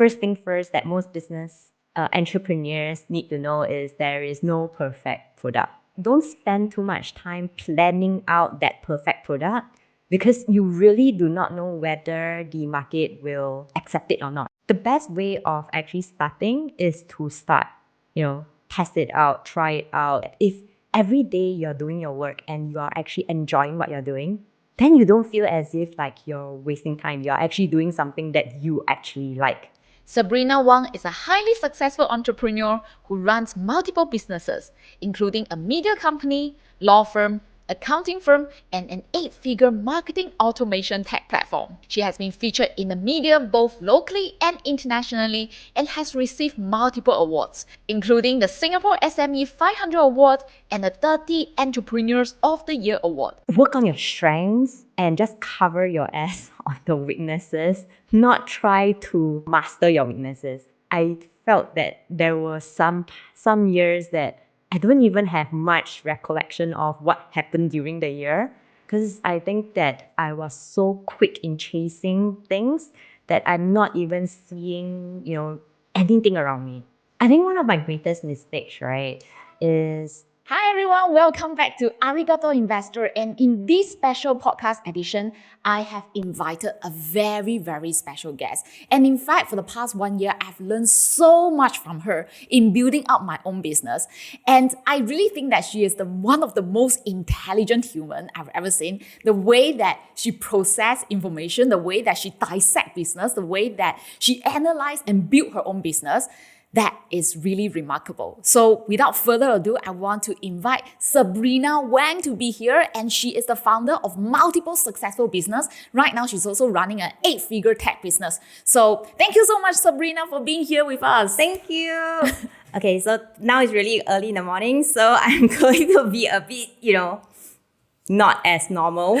first thing first that most business entrepreneurs need to know is there is no perfect product. Don't spend too much time planning out that perfect product because you really do not know whether the market will accept it or not. The best way of actually starting is to start, test it out, try it out. If every day you're doing your work and you are actually enjoying what you're doing, then you don't feel as if like you're wasting time. You're actually doing something that you actually like. Sabrina Wang is a highly successful entrepreneur who runs multiple businesses, including a media company, law firm, accounting firm, and an 8-figure marketing automation tech platform. She has been featured in the media both locally and internationally and has received multiple awards, including the Singapore SME 500 Award and the 30 Entrepreneurs of the Year Award. Work on your strengths and just cover your ass on the weaknesses, not try to master your weaknesses. I felt that there were some years that I don't even have much recollection of what happened during the year because I think that I was so quick in chasing things that I'm not even seeing, anything around me. I think one of my greatest mistakes, right, is Hi everyone, welcome back to Arigato Investor, and in this special podcast edition, I have invited a very, very special guest. And in fact, for the past 1 year, I've learned so much from her in building up my own business. And I really think that she is one of the most intelligent human I've ever seen. The way that she processes information, the way that she dissects business, the way that she analyzes and built her own business, that is really remarkable. So without further ado, I want to invite Sabrina Wang to be here, and she is the founder of multiple successful business. Right now, she's also running an 8-figure tech business. So thank you so much, Sabrina, for being here with us. Thank you. Okay, so now it's really early in the morning, so I'm going to be a bit, not as normal.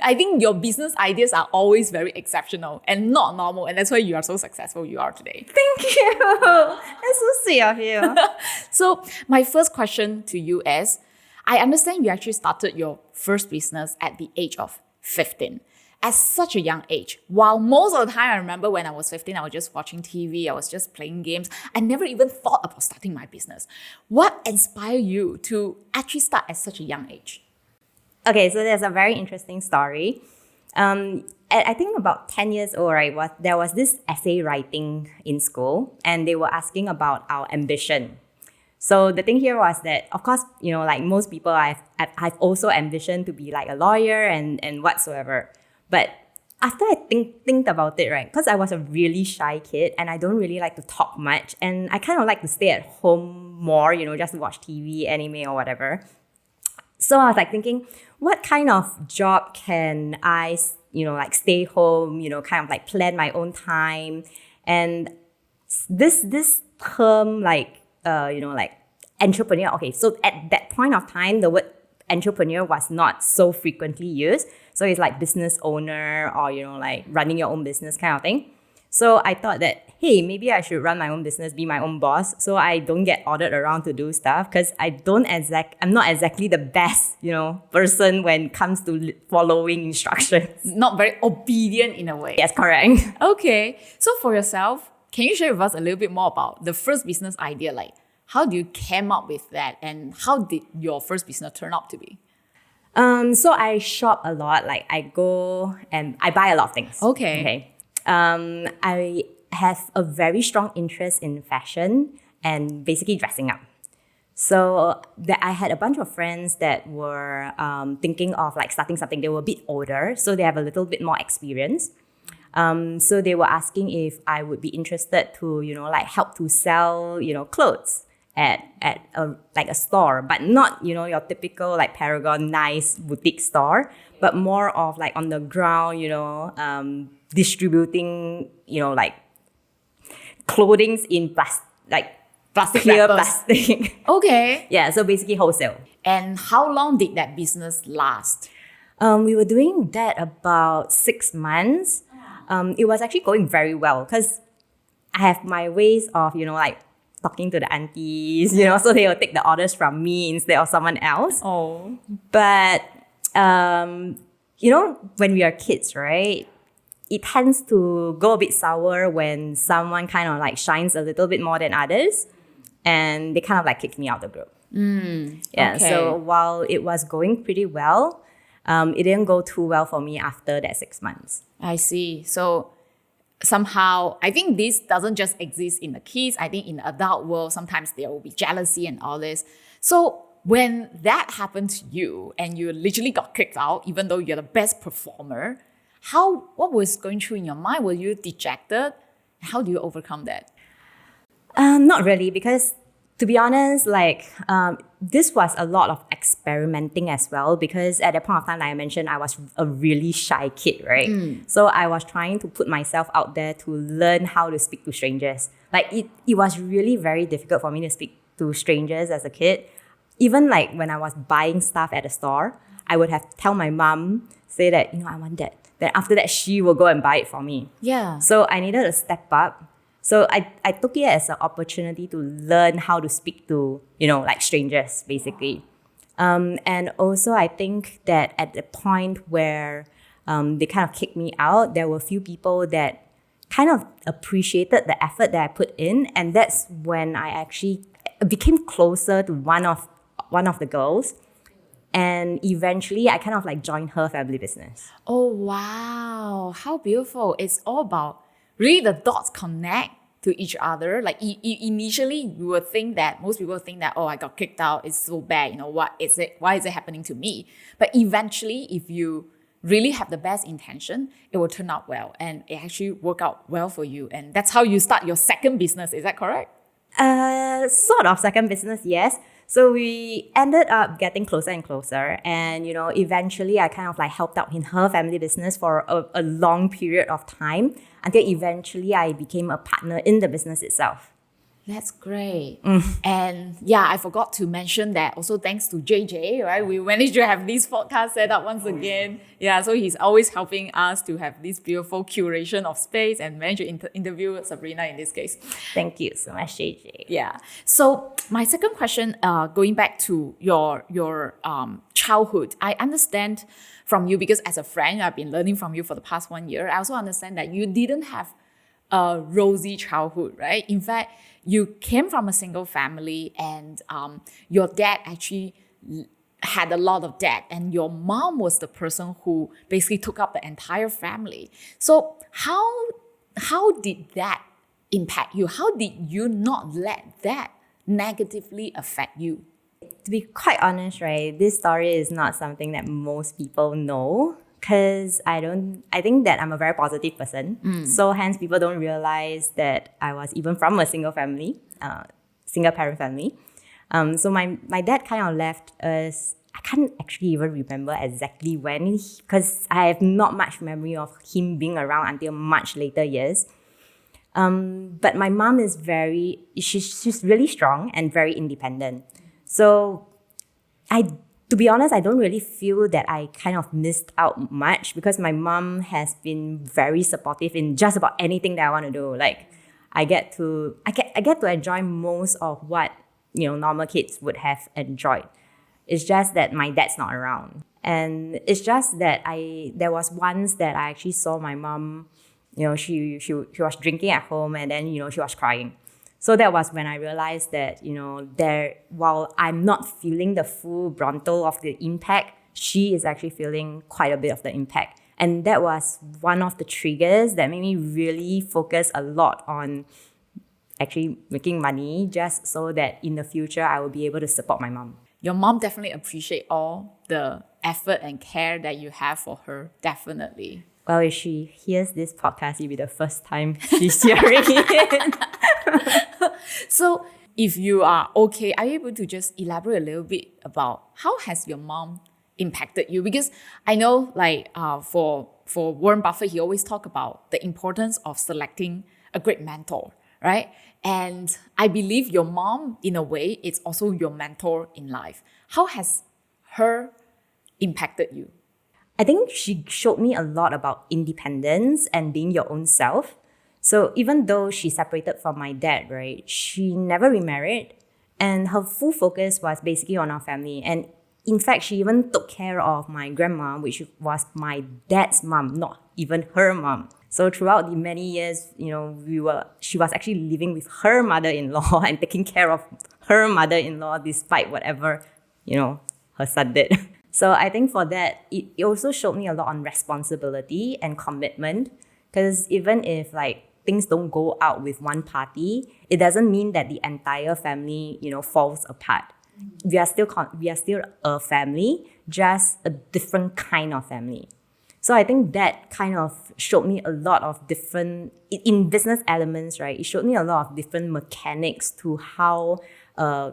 I think your business ideas are always very exceptional and not normal, and that's why you are so successful you are today. Thank you. That's so sweet of you. So my first question to you is, I understand you actually started your first business at the age of 15. At such a young age, while most of the time I remember when I was 15, I was just watching TV, I was just playing games. I never even thought about starting my business. What inspired you to actually start at such a young age? Okay, so there's a very interesting story. I think about 10 years old, right, there was this essay writing in school, and they were asking about our ambition. So the thing here was that, of course, like most people, I've also ambitioned to be like a lawyer and whatsoever. But after I think about it, right, because I was a really shy kid and I don't really like to talk much, and I kind of like to stay at home more, just watch TV, anime or whatever. So I was like thinking, what kind of job can I, like stay home, kind of like plan my own time. And this term like entrepreneur. Okay, so at that point of time, the word entrepreneur was not so frequently used. So it's like business owner or, like running your own business kind of thing. So I thought that, hey, maybe I should run my own business, be my own boss, so I don't get ordered around to do stuff because I'm not exactly the best, person when it comes to following instructions. Not very obedient in a way. Yes, correct. Okay, so for yourself, can you share with us a little bit more about the first business idea? Like, how do you came up with that, and how did your first business turn out to be? So I shop a lot. Like I go and I buy a lot of things. Okay. I have a very strong interest in fashion and basically dressing up. So I had a bunch of friends that were thinking of like starting something. They were a bit older, so they have a little bit more experience. So they were asking if I would be interested to, like help to sell, clothes at a store, but not, your typical like Paragon nice boutique store, but more of like on the ground, distributing, like clothing in Plastic clear wrappers. plastic. Okay. Yeah, so basically wholesale. And how long did that business last? We were doing that about 6 months. It was actually going very well because I have my ways of, like talking to the aunties, so they will take the orders from me instead of someone else. Oh. But, when we are kids, right, it tends to go a bit sour when someone kind of like shines a little bit more than others, and they kind of like kicked me out of the group. Yeah. Okay. So while it was going pretty well, it didn't go too well for me after that 6 months. I see. So somehow, I think this doesn't just exist in the kids. I think in the adult world, sometimes there will be jealousy and all this. So when that happened to you and you literally got kicked out, even though you're the best performer, what was going through in your mind? Were you dejected? How do you overcome that? Not really, because to be honest, this was a lot of experimenting as well, because at that point of time, like I mentioned, I was a really shy kid, right? So I was trying to put myself out there to learn how to speak to strangers. Like it was really very difficult for me to speak to strangers as a kid. Even like when I was buying stuff at the store, I would have tell my mom, say that, I want that. Then after that, she will go and buy it for me. Yeah. So I needed to step up. So I took it as an opportunity to learn how to speak to, like strangers, basically. And also I think that at the point where they kind of kicked me out, there were a few people that kind of appreciated the effort that I put in. And that's when I actually became closer to one of the girls. And eventually I kind of like joined her family business. Oh, wow. How beautiful. It's all about really the dots connect to each other. Like initially you would think that, most people think that, oh, I got kicked out, it's so bad, what is it? Why is it happening to me? But eventually, if you really have the best intention, it will turn out well and it actually work out well for you. And that's how you start your second business. Is that correct? Sort of second business, yes. So we ended up getting closer and closer. And, eventually I kind of like helped out in her family business for a long period of time until eventually I became a partner in the business itself. That's great. And yeah, I forgot to mention that also thanks to JJ, right? We managed to have this podcast set up once again. Yeah, so he's always helping us to have this beautiful curation of space and manage to interview Sabrina in this case. Thank you so much, JJ. Yeah. So my second question, going back to your childhood, I understand from you, because as a friend, I've been learning from you for the past 1 year. I also understand that you didn't have a rosy childhood, right? In fact, you came from a single family and your dad actually had a lot of debt and your mom was the person who basically took up the entire family. So how did that impact you? How did you not let that negatively affect you? To be quite honest, right, this story is not something that most people know, because I think that I'm a very positive person. So hence people don't realize that I was even from a single family, single parent family. So my dad kind of left us, I can't actually even remember exactly when, because I have not much memory of him being around until much later years. But my mom is she's really strong and very independent. So to be honest, I don't really feel that I kind of missed out much, because my mom has been very supportive in just about anything that I want to do. Like I get to enjoy most of what normal kids would have enjoyed. It's just that my dad's not around, and it's just that there was once that I actually saw my mom. She was drinking at home, and then she was crying. So that was when I realized that, while I'm not feeling the full bronto of the impact, she is actually feeling quite a bit of the impact. And that was one of the triggers that made me really focus a lot on actually making money, just so that in the future I will be able to support my mom. Your mom definitely appreciate all the effort and care that you have for her, definitely. Well, if she hears this podcast, it'll be the first time she's hearing it. So if you are okay, are you able to just elaborate a little bit about how has your mom impacted you? Because I know for Warren Buffett, he always talk about the importance of selecting a great mentor, right? And I believe your mom, in a way, is also your mentor in life. How has her impacted you? I think she showed me a lot about independence and being your own self. So even though she separated from my dad, right, she never remarried, and her full focus was basically on our family. And in fact, she even took care of my grandma, which was my dad's mom, not even her mom. So throughout the many years, she was actually living with her mother-in-law and taking care of her mother-in-law despite whatever, her son did. So I think for that, it also showed me a lot on responsibility and commitment. Because even if like things don't go out with one party, it doesn't mean that the entire family, falls apart. We are still a family, just a different kind of family. So I think that kind of showed me a lot of different, in business elements, right? It showed me a lot of different mechanics to how a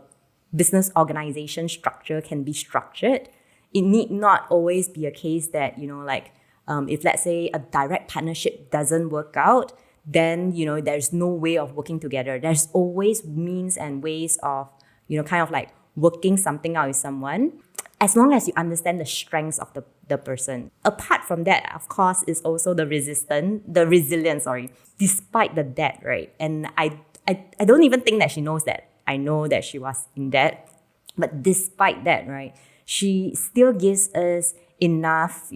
business organization structure can be structured. It need not always be a case that, if let's say a direct partnership doesn't work out, then, there's no way of working together. There's always means and ways of, kind of like working something out with someone, as long as you understand the strengths of the person. Apart from that, of course, is also the resilience, despite the debt, right? And I don't even think that she knows that. I know that she was in debt, but despite that, right, she still gives us enough,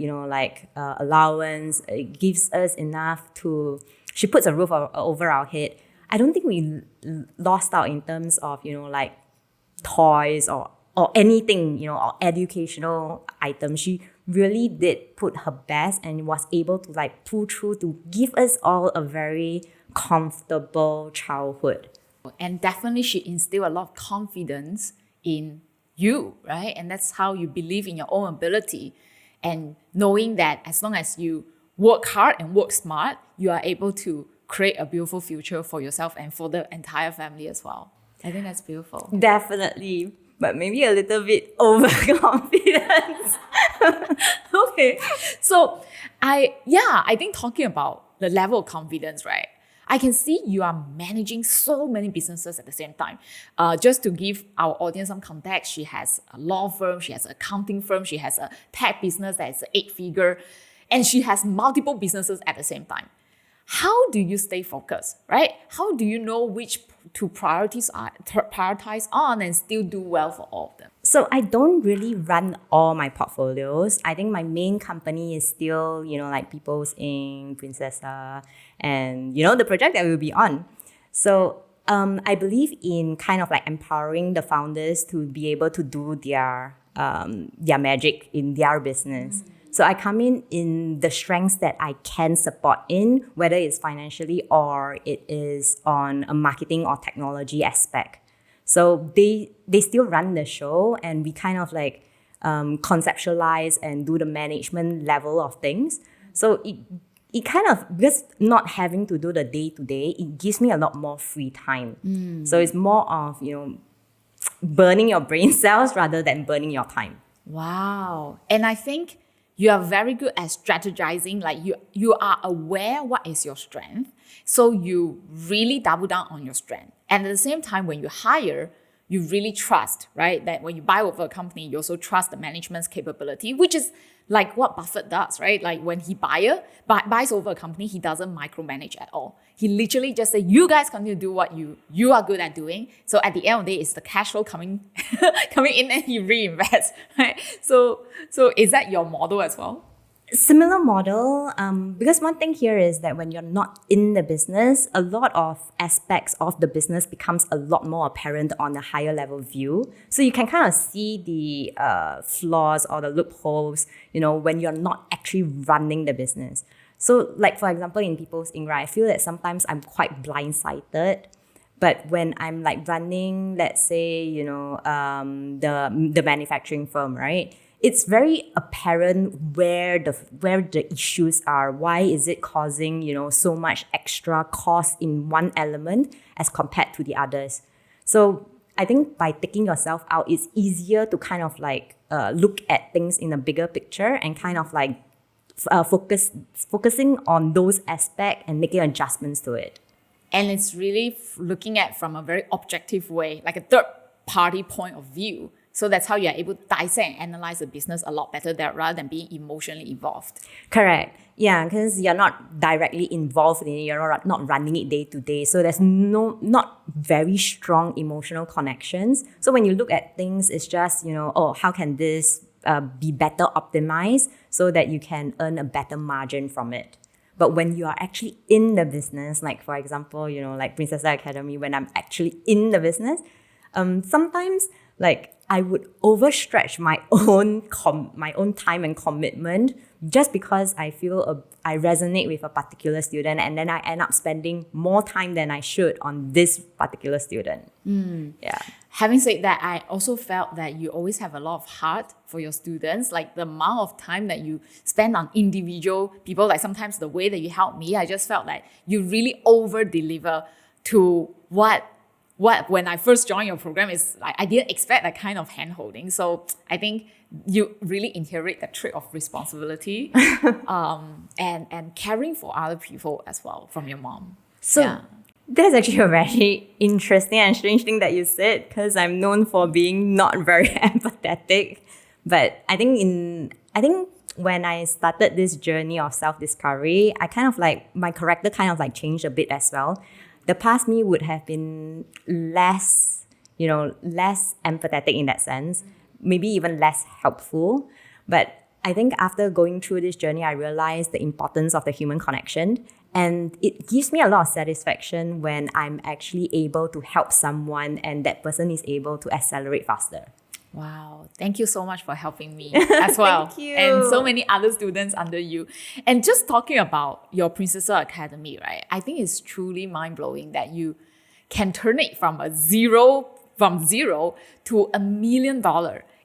allowance. It gives us enough she puts a roof over our head. I don't think we lost out in terms of, toys or anything, or educational items. She really did put her best and was able to pull through to give us all a very comfortable childhood. And definitely she instilled a lot of confidence in you, right? And that's how you believe in your own ability. And knowing that as long as you work hard and work smart, you are able to create a beautiful future for yourself and for the entire family as well. I think that's beautiful. Definitely. But maybe a little bit overconfidence. Okay. So I think talking about the level of confidence, right? I can see you are managing so many businesses at the same time. Just to give our audience some context, she has a law firm, she has an accounting firm, she has a tech business that is 8-figure, and she has multiple businesses at the same time. How do you stay focused, right? How do you know which to prioritize on and still do well for all of them? So I don't really run all my portfolios. I think my main company is still, People's Inc., Princessa, and, the project that we'll be on. So I believe in kind of empowering the founders to be able to do their magic in their business. So I come in the strengths that I can support in, whether it's financially or it is on a marketing or technology aspect. So they still run the show, and we kind of conceptualize and do the management level of things. So it kind of, because not having to do the day-to-day, it gives me a lot more free time. So it's more of, burning your brain cells rather than burning your time. Wow. And I think you are very good at strategizing. You are aware what is your strength. So you really double down on your strength. And at the same time, when you hire, you really trust, right? That when you buy over a company, you also trust the management's capability, which is like what Buffett does, right? Like when he buys over a company, he doesn't micromanage at all. He literally just says, you guys continue to do what you are good at doing. So at the end of the day, it's the cash flow coming in and he reinvests, right? So is that your model as well? Similar model, because one thing here is that when you're not in the business, a lot of aspects of the business becomes a lot more apparent on a higher level view. So you can kind of see the flaws or the loopholes, when you're not actually running the business. So for example, in People's Inc., I feel that sometimes I'm quite blindsided. But when I'm running, let's say, the manufacturing firm, right? It's very apparent where the issues are. Why is it causing, so much extra cost in one element as compared to the others? So I think by taking yourself out, it's easier to kind of look at things in a bigger picture and kind of focusing on those aspects and making adjustments to it. And it's really looking at from a very objective way, like a third party point of view. So that's how you're able to dissect and analyze the business a lot better rather than being emotionally involved. Correct. Yeah, because you're not directly involved in it. You're not running it day to day. So there's not very strong emotional connections. So when you look at things, it's just, how can this be better optimized so that you can earn a better margin from it? But when you are actually in the business, like for example, like Princess Academy, when I'm actually in the business, sometimes like I would overstretch my own time and commitment just because I feel I resonate with a particular student, and then I end up spending more time than I should on this particular student. Yeah. Having said that, I also felt that you always have a lot of heart for your students. Like the amount of time that you spend on individual people, like sometimes the way that you help me, I just felt like you really over deliver to what when I first joined your program is like, I didn't expect that kind of hand holding. So I think you really inherit the trait of responsibility and caring for other people as well from your mom. So that's actually a very interesting and strange thing that you said, because I'm known for being not very empathetic. But I think when I started this journey of self-discovery, I kind of like, my character kind of like changed a bit as well. The past me would have been less empathetic in that sense, maybe even less helpful. But I think after going through this journey, I realized the importance of the human connection. And it gives me a lot of satisfaction when I'm actually able to help someone and that person is able to accelerate faster. Wow. Thank you so much for helping me as well. Thank you. And so many other students under you. And just talking about your Princess Academy, right? I think it's truly mind-blowing that you can turn it from zero to $1 million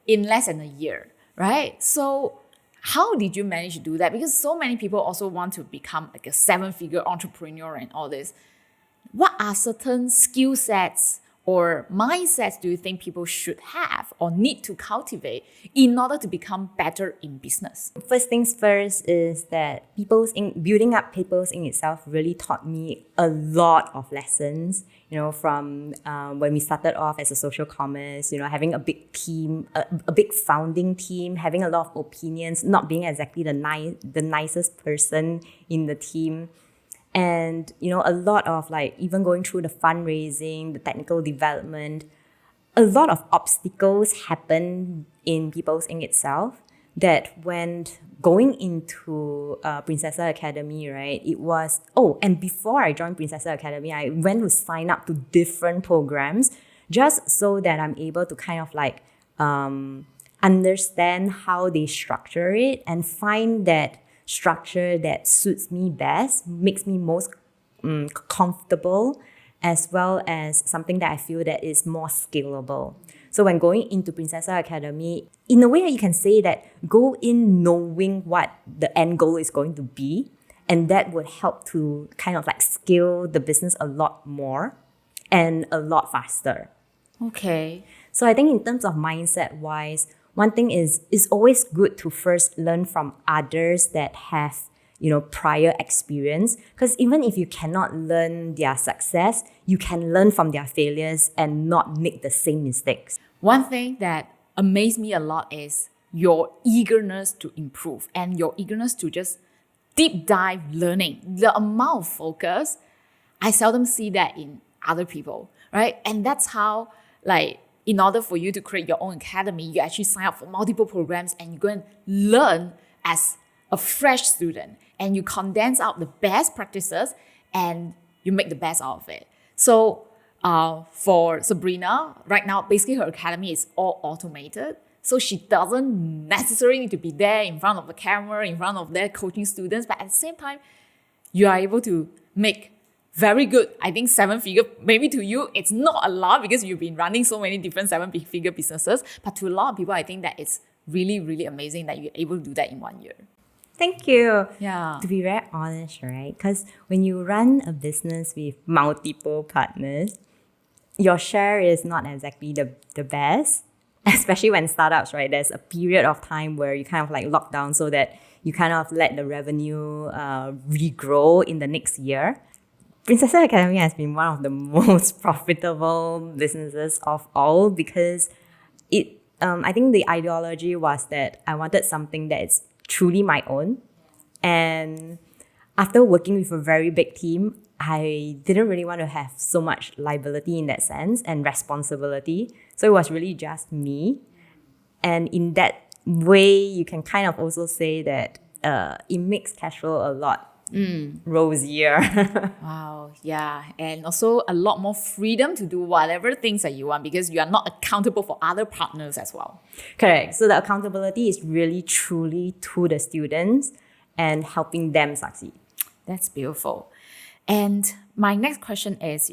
in less than a year, right? So how did you manage to do that? Because so many people also want to become like a 7-figure entrepreneur and all this. What are certain skill sets or mindsets do you think people should have or need to cultivate in order to become better in business? First things first is that building up People's Inc. itself really taught me a lot of lessons, from when we started off as a social commerce, having a big team, a big founding team, having a lot of opinions, not being exactly the nicest person in the team. And, a lot of like even going through the fundraising, the technical development, a lot of obstacles happen in People's Inc. itself that when going into Princess Academy, right, it was, and before I joined Princess Academy, I went to sign up to different programs just so that I'm able to kind of like understand how they structure it and find that structure that suits me best, makes me most comfortable, as well as something that I feel that is more scalable. So when going into Princess Academy, in a way you can say that go in knowing what the end goal is going to be, and that would help to kind of like scale the business a lot more and a lot faster. Okay. So I think in terms of mindset wise, one thing is it's always good to first learn from others that have, prior experience. Because even if you cannot learn their success, you can learn from their failures and not make the same mistakes. One thing that amazed me a lot is your eagerness to improve and your eagerness to just deep dive learning. The amount of focus, I seldom see that in other people, right? And that's how, like, in order for you to create your own academy, you actually sign up for multiple programs and you go and learn as a fresh student and you condense out the best practices and you make the best out of it. So for Sabrina, right now, basically her academy is all automated. So she doesn't necessarily need to be there in front of the camera, in front of their coaching students, but at the same time, you are able to make very good, I think 7-figure, maybe to you, it's not a lot because you've been running so many different 7-figure businesses. But to a lot of people, I think that it's really, really amazing that you're able to do that in 1 year. Thank you. Yeah. To be very honest, right? Because when you run a business with multiple partners, your share is not exactly the best, especially when startups, right? There's a period of time where you kind of like lock down so that you kind of let the revenue regrow in the next year. Princess Academy has been one of the most profitable businesses of all because I think the ideology was that I wanted something that is truly my own. And after working with a very big team, I didn't really want to have so much liability in that sense and responsibility. So it was really just me. And in that way, you can kind of also say that it makes cash flow a lot rosier. Wow, yeah. And also a lot more freedom to do whatever things that you want because you are not accountable for other partners as well. Correct. So the accountability is really truly to the students and helping them succeed. That's beautiful. And my next question is,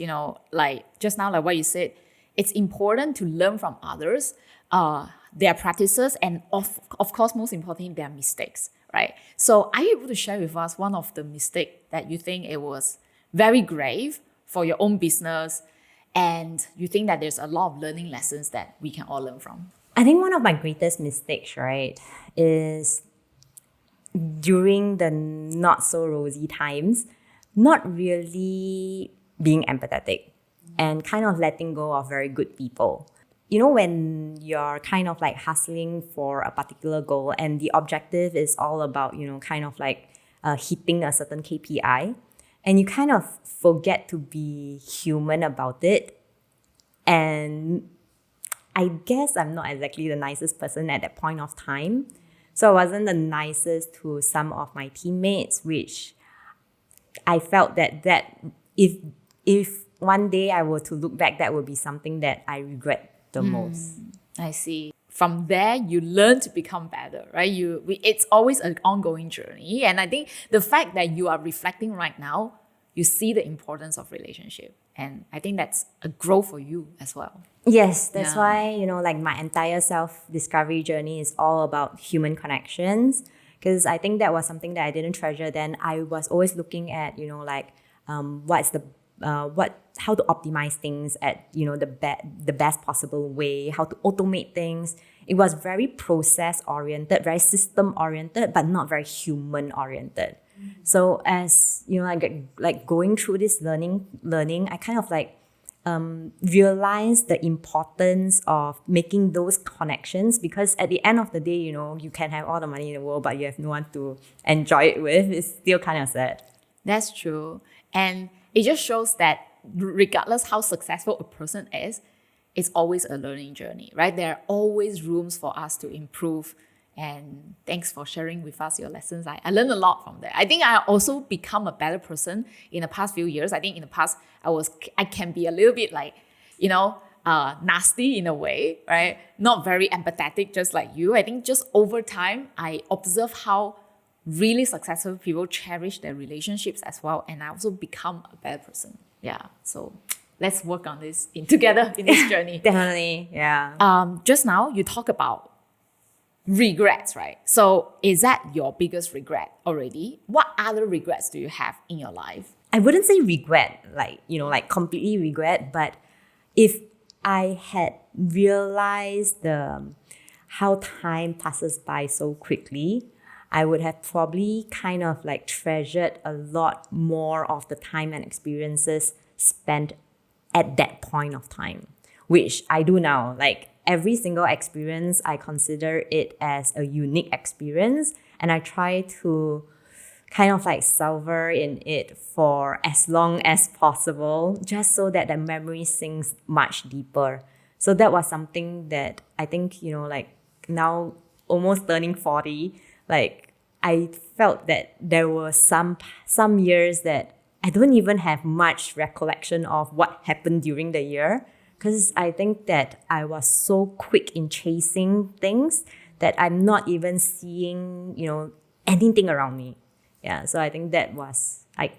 like just now, like what you said, it's important to learn from others, their practices, and of course, most importantly, their mistakes, right? So are you able to share with us one of the mistakes that you think it was very grave for your own business and you think that there's a lot of learning lessons that we can all learn from? I think one of my greatest mistakes, right, is during the not so rosy times, not really being empathetic and kind of letting go of very good people. When you're kind of like hustling for a particular goal and the objective is all about, kind of like hitting a certain KPI, and you kind of forget to be human about it. And I guess I'm not exactly the nicest person at that point of time. So I wasn't the nicest to some of my teammates, which I felt that if one day I were to look back, that would be something that I regret the most. I see. From there, you learn to become better, right? It's always an ongoing journey. And I think the fact that you are reflecting right now, you see the importance of relationship. And I think that's a growth for you as well. Yes, that's why, like my entire self-discovery journey is all about human connections. Because I think that was something that I didn't treasure then. I was always looking at, how to optimize things at, the best possible way, how to automate things. It was very process-oriented, very system-oriented, but not very human-oriented. So as, like going through this learning, I kind of like realized the importance of making those connections, because at the end of the day, you can have all the money in the world, but you have no one to enjoy it with. It's still kind of sad. That's true. And it just shows that regardless how successful a person is, it's always a learning journey, right? There are always rooms for us to improve. And thanks for sharing with us your lessons. I learned a lot from that. I think I also become a better person in the past few years. I think in the past, I can be a little bit like, nasty in a way, right? Not very empathetic, just like you. I think just over time, I observe how really successful people cherish their relationships as well. And I also become a better person. Yeah. So let's work on this together in this journey. Definitely. Yeah. Just now, you talk about regrets, right? So is that your biggest regret already? What other regrets do you have in your life? I wouldn't say regret, like completely regret, but if I had realized how time passes by so quickly, I would have probably kind of like treasured a lot more of the time and experiences spent at that point of time, which I do now. Like every single experience, I consider it as a unique experience, and I try to kind of like savor in it for as long as possible, just so that the memory sinks much deeper. So that was something that I think, like now almost turning 40, like I felt that there were some years that I don't even have much recollection of what happened during the year, because I think that I was so quick in chasing things that I'm not even seeing, anything around me. Yeah, so I think that was like,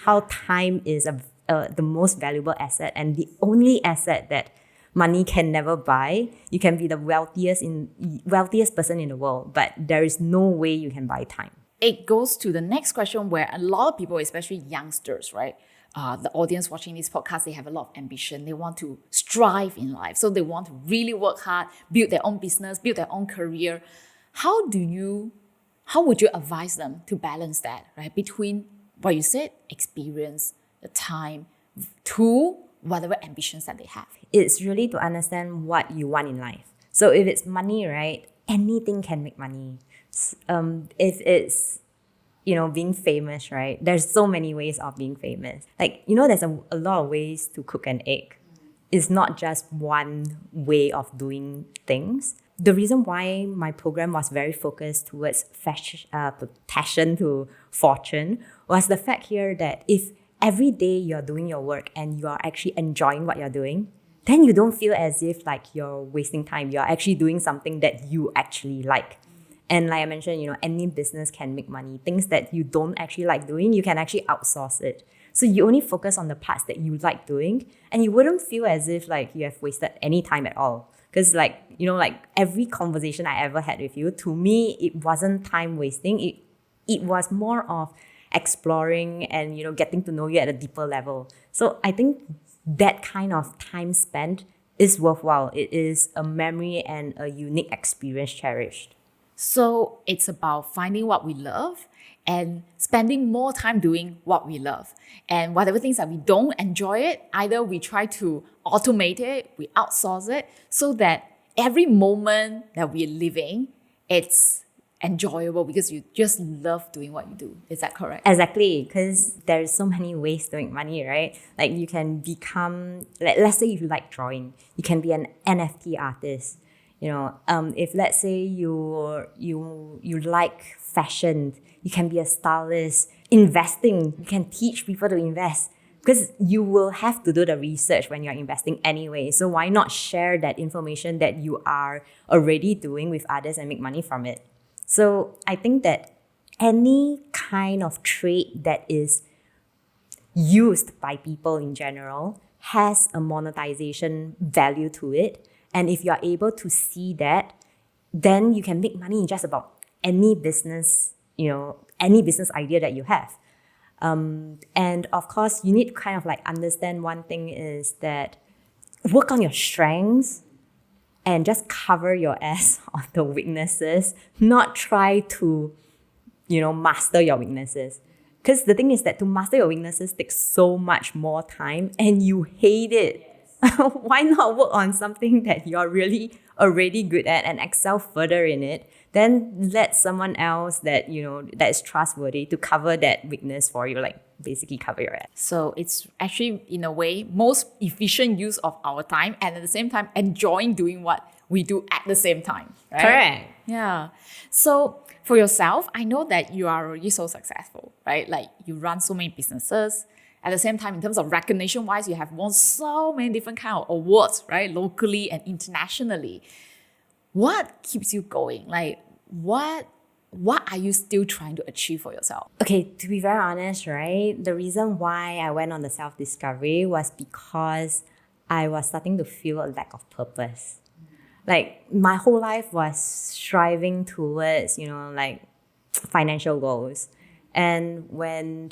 how time is the most valuable asset and the only asset that money can never buy. You can be the wealthiest person in the world, but there is no way you can buy time. It goes to the next question where a lot of people, especially youngsters, right? The audience watching this podcast, they have a lot of ambition. They want to strive in life. So they want to really work hard, build their own business, build their own career. How would you advise them to balance that, right? Between what you said, experience, the time, to whatever ambitions that they have. It's really to understand what you want in life. So if it's money, right, anything can make money. If it's, being famous, right, there's so many ways of being famous. Like, there's a lot of ways to cook an egg. It's not just one way of doing things. the reason why my program was very focused towards passion to fortune was the fact here that if every day you're doing your work and you are actually enjoying what you're doing, then you don't feel as if like you're wasting time. You're actually doing something that you actually like. And like I mentioned, any business can make money. Things that you don't actually like doing, you can actually outsource it. So you only focus on the parts that you like doing, and you wouldn't feel as if like you have wasted any time at all. Because like every conversation I ever had with you, to me, it wasn't time wasting. It was more of exploring and getting to know you at a deeper level. So I think that kind of time spent is worthwhile. It is a memory and a unique experience cherished. So it's about finding what we love and spending more time doing what we love. And whatever things that we don't enjoy it, either we try to automate it, we outsource it, so that every moment that we're living, it's enjoyable because you just love doing what you do. Is that correct? Exactly, because there's so many ways to make money, right? Like you can become, let's say if you like drawing, you can be an NFT artist. If let's say you like fashion, you can be a stylist. Investing, you can teach people to invest because you will have to do the research when you're investing anyway. So why not share that information that you are already doing with others and make money from it? So I think that any kind of trade that is used by people in general has a monetization value to it. And if you're able to see that, then you can make money in just about any business, any business idea that you have. And of course, you need to kind of like understand one thing is that work on your strengths and just cover your ass on the weaknesses, not try to, master your weaknesses. Because the thing is that to master your weaknesses takes so much more time and you hate it. Why not work on something that you're really already good at and excel further in it? Then let someone else that that is trustworthy to cover that weakness for you, like basically cover your ass. So it's actually, in a way, most efficient use of our time and at the same time enjoying doing what we do at the same time. Right? Correct. Yeah. So for yourself, I know that you are already so successful, right? Like you run so many businesses. At the same time, in terms of recognition-wise, you have won so many different kind of awards, right? Locally and internationally. What keeps you going? Like, what are you still trying to achieve for yourself? Okay, to be very honest, right? The reason why I went on the self-discovery was because I was starting to feel a lack of purpose. Like, my whole life was striving towards, financial goals. And when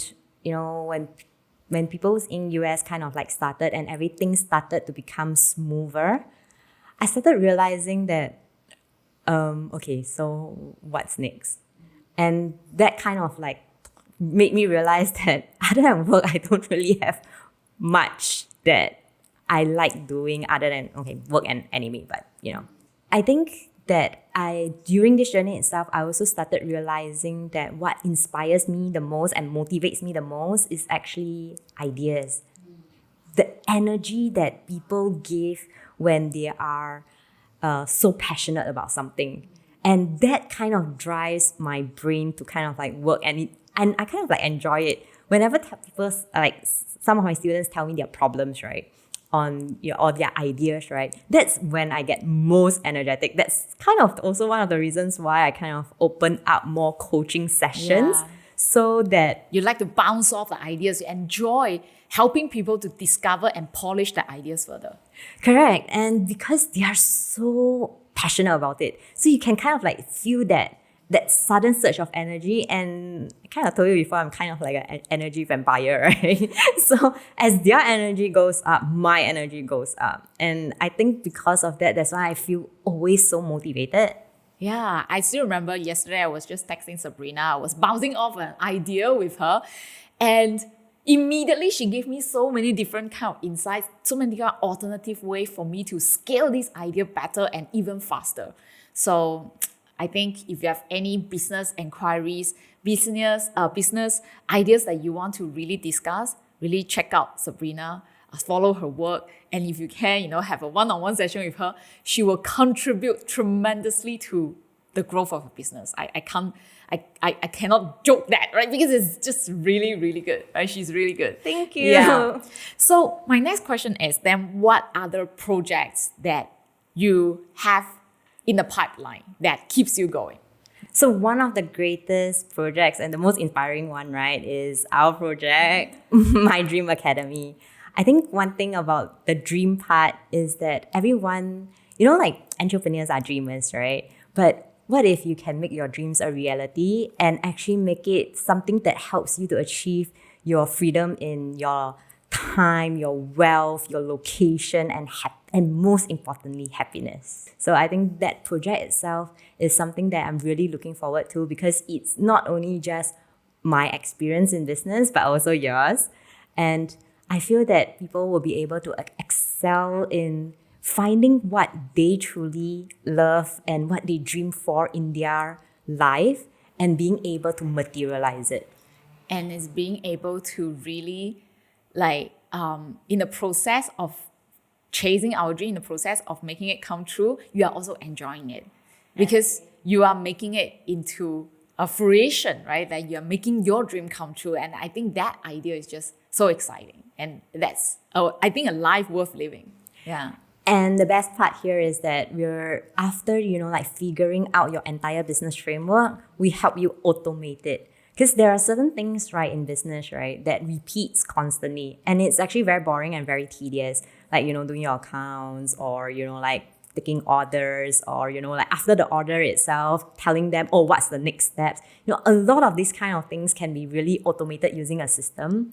people in US kind of like started and everything started to become smoother, I started realizing that, okay, so what's next? And that kind of like made me realize that other than work, I don't really have much that I like doing other than, work and anime, but I think that during this journey itself, I also started realizing that what inspires me the most and motivates me the most is actually ideas. The energy that people give when they are so passionate about something. And that kind of drives my brain to kind of like work and I kind of like enjoy it. Whenever people, like some of my students tell me their problems, right? On or their ideas, right? That's when I get most energetic. That's kind of also one of the reasons why I kind of open up more coaching sessions so that you like to bounce off the ideas. You enjoy helping people to discover and polish the ideas further. Correct. And because they are so passionate about it, so you can kind of like feel that sudden surge of energy. And I kind of told you before, I'm kind of like an energy vampire, right? So as their energy goes up, my energy goes up. And I think because of that, that's why I feel always so motivated. Yeah, I still remember yesterday I was just texting Sabrina. I was bouncing off an idea with her. And immediately she gave me so many different kind of insights, so many different alternative ways for me to scale this idea better and even faster. So I think if you have any business inquiries, business ideas that you want to really discuss, really check out Sabrina. follow her work. And if you can, have a one-on-one session with her, she will contribute tremendously to the growth of a business. I cannot joke that, right? Because it's just really, really good, right? She's really good. Thank you. Yeah. So my next question is then what other projects that you have in the pipeline that keeps you going? So one of the greatest projects and the most inspiring one, right, is our project, My Dream Academy. I think one thing about the dream part is that everyone, like entrepreneurs are dreamers, right? But what if you can make your dreams a reality and actually make it something that helps you to achieve your freedom in your time, your wealth, your location, and most importantly, happiness. So I think that project itself is something that I'm really looking forward to because it's not only just my experience in business, but also yours. And I feel that people will be able to excel in finding what they truly love and what they dream for in their life and being able to materialize it. And it's being able to really in the process of chasing our dream, in the process of making it come true, you are also enjoying it because you are making it into a fruition, right? That you are making your dream come true. And I think that idea is just so exciting. And that's, I think, a life worth living. Yeah. And the best part here is that we're after, figuring out your entire business framework, we help you automate it. Because there are certain things, right, in business, right, that repeats constantly. And it's actually very boring and very tedious. Like, doing your accounts or, taking orders or, after the order itself, telling them, oh, what's the next steps? A lot of these kind of things can be really automated using a system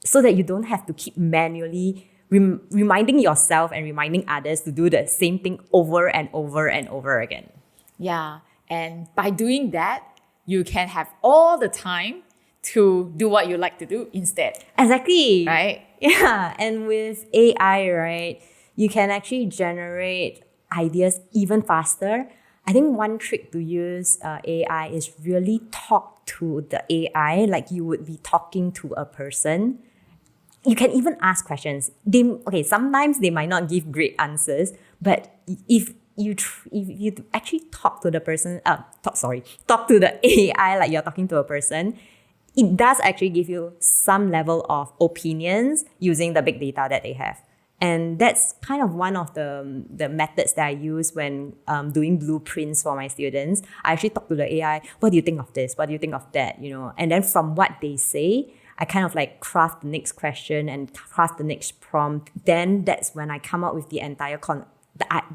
so that you don't have to keep manually reminding yourself and reminding others to do the same thing over and over and over again. Yeah. And by doing that, you can have all the time to do what you like to do instead. Exactly. Right? Yeah. And with AI, right, you can actually generate ideas even faster. I think one trick to use AI is really talk to the AI like you would be talking to a person. You can even ask questions. Sometimes they might not give great answers, but if you actually talk to the person, talk to the AI like you're talking to a person, it does actually give you some level of opinions using the big data that they have. And that's kind of one of the methods that I use when doing blueprints for my students. I actually talk to the AI, what do you think of this? What do you think of that? And then from what they say, I kind of craft the next question and craft the next prompt. Then that's when I come up with the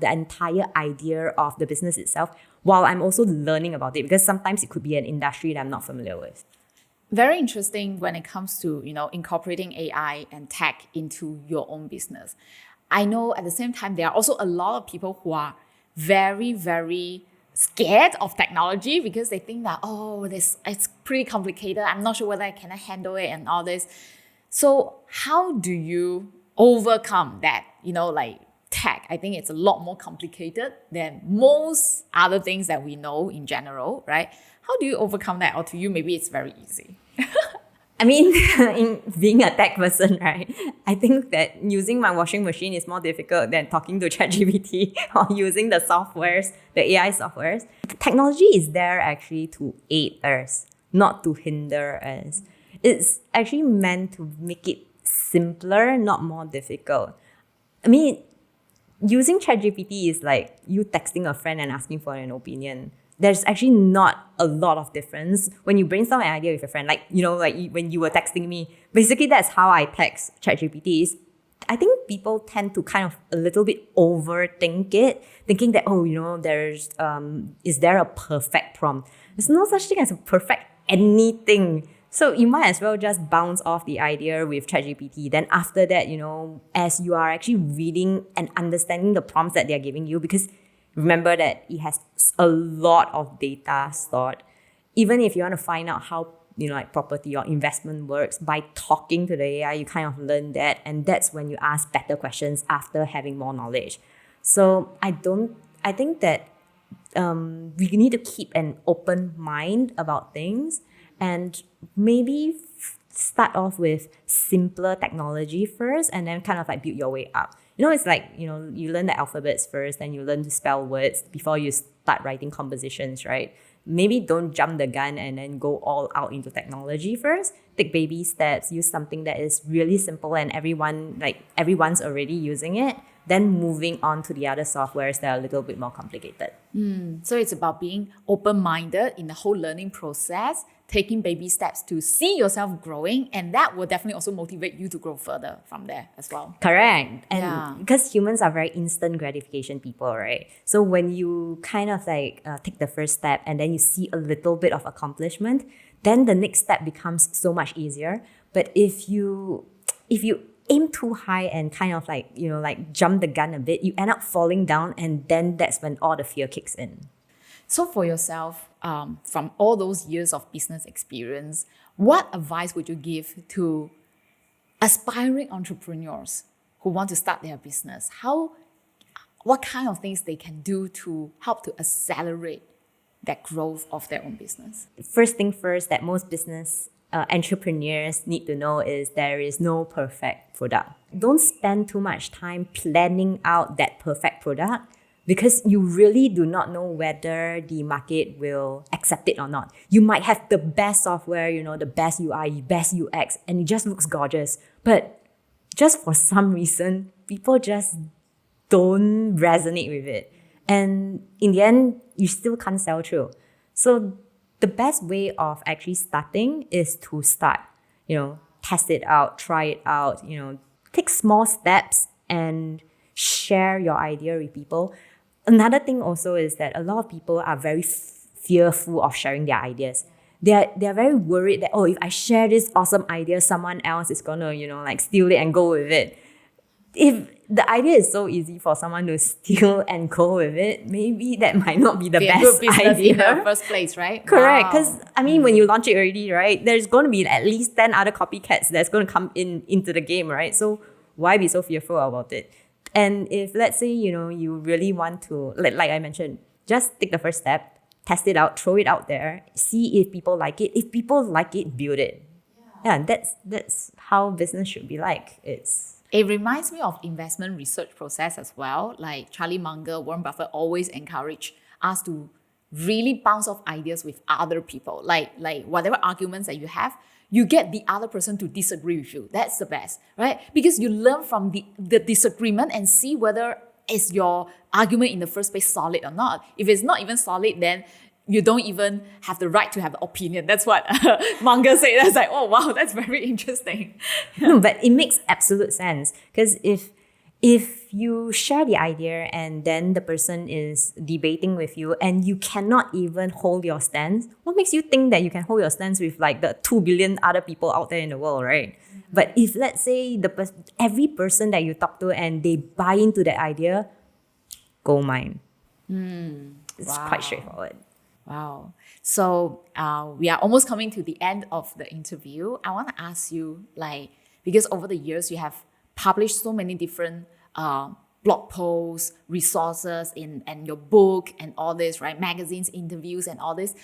entire idea of the business itself, while I'm also learning about it because sometimes it could be an industry that I'm not familiar with. Very interesting when it comes to, incorporating AI and tech into your own business. I know at the same time, there are also a lot of people who are very, very scared of technology because they think that, it's pretty complicated. I'm not sure whether I can handle it and all this. So how do you overcome that? Tech, I think it's a lot more complicated than most other things that we know in general, right? How do you overcome that? Or to you, maybe it's very easy. I mean, in being a tech person, right, I think that using my washing machine is more difficult than talking to ChatGPT or using the softwares, the AI softwares. Technology is there actually to aid us, not to hinder us. It's actually meant to make it simpler, not more difficult. I mean, using ChatGPT is like you texting a friend and asking for an opinion. There's actually not a lot of difference when you brainstorm an idea with a friend. When you were texting me, basically that's how I text ChatGPT. Is I think people tend to kind of a little bit overthink it, thinking that, there's is there a perfect prompt? There's no such thing as a perfect anything. So you might as well just bounce off the idea with ChatGPT. Then after that, as you are actually reading and understanding the prompts that they're giving you, because remember that it has a lot of data stored. Even if you want to find out how, property or investment works, by talking to the AI, you kind of learn that. And that's when you ask better questions after having more knowledge. So I think that we need to keep an open mind about things and maybe start off with simpler technology first and then kind of like build your way up. It's like, you learn the alphabets first, then you learn to spell words before you start writing compositions, right? Maybe don't jump the gun and then go all out into technology first. Take baby steps, use something that is really simple and everyone's already using it. Then moving on to the other softwares that are a little bit more complicated. So it's about being open-minded in the whole learning process, taking baby steps to see yourself growing, and that will definitely also motivate you to grow further from there as well. Correct. And because humans are very instant gratification people, right? So when you kind of take the first step and then you see a little bit of accomplishment, then the next step becomes so much easier. But if you aim too high and kind of jump the gun a bit, you end up falling down, and then that's when all the fear kicks in. So for yourself, from all those years of business experience, what advice would you give to aspiring entrepreneurs who want to start their business? What kind of things they can do to help to accelerate that growth of their own business? First thing first that most business entrepreneurs need to know is there is no perfect product. Don't spend too much time planning out that perfect product, because you really do not know whether the market will accept it or not. You might have the best software, the best UI, best UX, and it just looks gorgeous. But just for some reason, people just don't resonate with it. And in the end, you still can't sell through. So the best way of actually starting is to start, test it out, try it out, take small steps and share your idea with people. Another thing also is that a lot of people are very fearful of sharing their ideas. They're very worried that, if I share this awesome idea, someone else is gonna, steal it and go with it. If the idea is so easy for someone to steal and go with it, maybe that might not be the best idea in the first place, right? Correct. Because when you launch it already, right, there's going to be at least 10 other copycats that's going to come into the game, right? So why be so fearful about it? And if, let's say, you really want to, like I mentioned, just take the first step, test it out, throw it out there, see if people like it. If people like it, build it. Yeah, that's how business should be like. It reminds me of investment research process as well. Like Charlie Munger, Warren Buffett always encourage us to really bounce off ideas with other people. Like whatever arguments that you have, you get the other person to disagree with you. That's the best, right? Because you learn from the disagreement and see whether is your argument in the first place solid or not. If it's not even solid, then you don't even have the right to have an opinion. That's what Munger said. That's like, oh wow, that's very interesting. No, but it makes absolute sense. Because if you share the idea and then the person is debating with you and you cannot even hold your stance, what makes you think that you can hold your stance with the 2 billion other people out there in the world, right? Mm-hmm. But if, let's say, every person that you talk to and they buy into that idea, go mine. It's quite straightforward. Wow. So we are almost coming to the end of the interview. I want to ask you, because over the years you have published so many different blog posts, resources and your book and all this, right? Magazines, interviews and all this.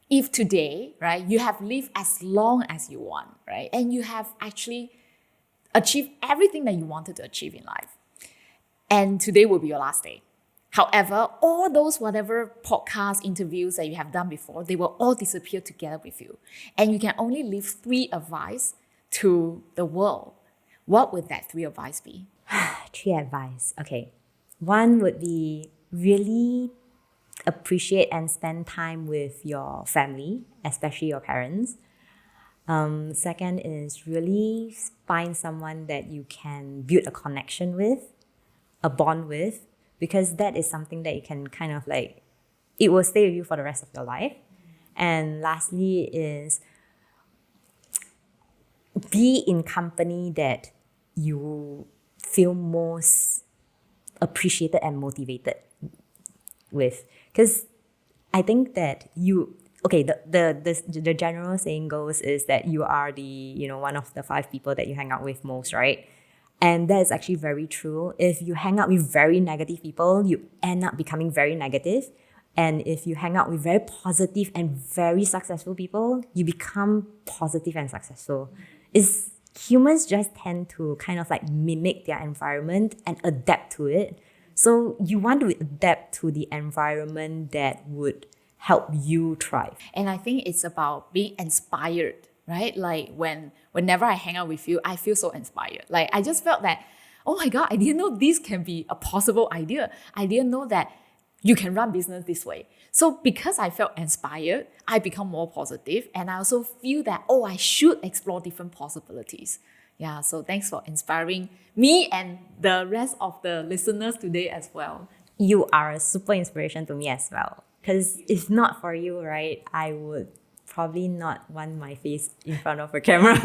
If today, right, you have lived as long as you want, right? And you have actually achieved everything that you wanted to achieve in life. And today will be your last day. However, all those whatever podcast interviews that you have done before, they will all disappear together with you. And you can only leave 3 advice to the world. What would that 3 advice be? 3 advice. Okay. 1 would be really appreciate and spend time with your family, especially your parents. 2nd is really find someone that you can build a connection with, a bond with, because that is something that you can kind of it will stay with you for the rest of your life. And lastly is be in company that you feel most appreciated and motivated with. Because I think that the general saying goes is that you are the, one of the 5 people that you hang out with most, right? And that is actually very true. If you hang out with very negative people, you end up becoming very negative. And if you hang out with very positive and very successful people, you become positive and successful. It's humans just tend to kind of like mimic their environment and adapt to it. So you want to adapt to the environment that would help you thrive. And I think it's about being inspired, right? Like whenever I hang out with you, I feel so inspired. Like I just felt that, oh my God, I didn't know this can be a possible idea. I didn't know that you can run business this way. So because I felt inspired, I become more positive, and I also feel that, oh, I should explore different possibilities. Yeah, so thanks for inspiring me and the rest of the listeners today as well. You are a super inspiration to me as well. Because if not for you, right, I would probably not want my face in front of a camera.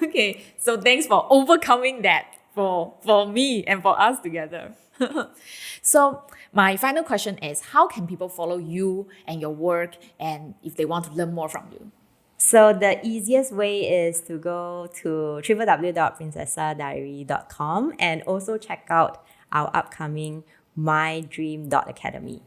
Okay, so thanks for overcoming that for me and for us together. So my final question is, how can people follow you and your work, and if they want to learn more from you? So the easiest way is to go to www.princessadiary.com and also check out our upcoming mydream.academy.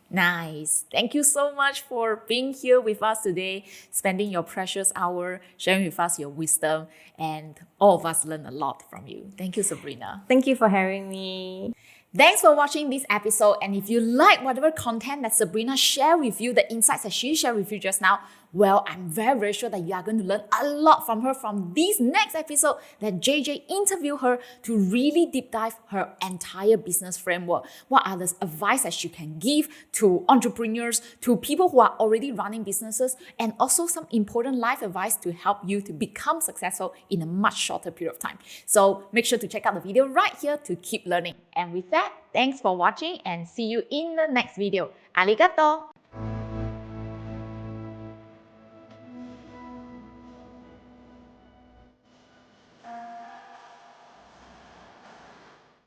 Nice. Thank you so much for being here with us today, spending your precious hour, sharing with us your wisdom, and all of us learn a lot from you. Thank you, Sabrina. Thank you for having me. Thanks for watching this episode. And if you like whatever content that Sabrina shared with you, the insights that she shared with you just now, well, I'm very, very sure that you are going to learn a lot from her from this next episode that JJ interviewed her to really deep dive her entire business framework. What are the advice that she can give to entrepreneurs, to people who are already running businesses, and also some important life advice to help you to become successful in a much shorter period of time. So make sure to check out the video right here to keep learning. And with that, thanks for watching and see you in the next video. Arigato!